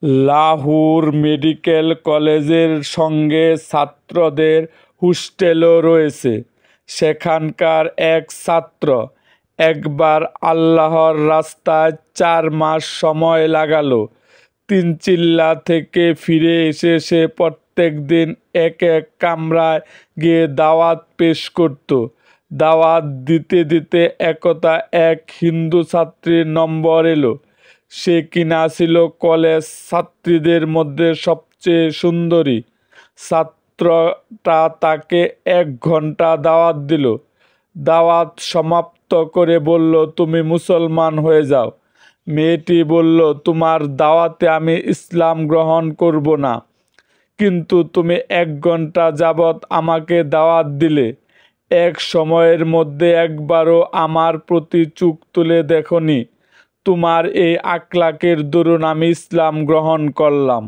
Lahore medical কলেজের সঙ্গে ছাত্রদের হোস্টেলও রয়েছে। সেখানকার এক ছাত্র একবার আল্লাহর রাস্তায় 4 মাস সময় লাগালো। তিনচিল্লা থেকে ফিরে এসে সে প্রত্যেক দিন এক এক কামরায় গিয়ে দাওয়াত পেশ করত। দাওয়াত দিতে দিতে একদা এক হিন্দু ছাত্রীর নম্বর এলো। সে কিনা ছিল কলেজ ছাত্রীদের মধ্যে সবচেয়ে সুন্দরী। ছাত্রটা তাকে 1 ঘন্টা দাওয়াত দিল। দাওয়াত সমাপ্ত করে বলল, তুমি মুসলমান হয়ে যাও। মেয়েটি বলল, তোমার দাওয়াতে আমি ইসলাম গ্রহণ করব না, কিন্তু তুমি 1 ঘন্টা যাবৎ আমাকে দাওয়াত দিলে। এক সময়ের মধ্যে একবারও আমার প্রতি চোখ তুলে দেখোনি। তোমার এই আখলাকের দরুন আমি ইসলাম গ্রহণ করলাম।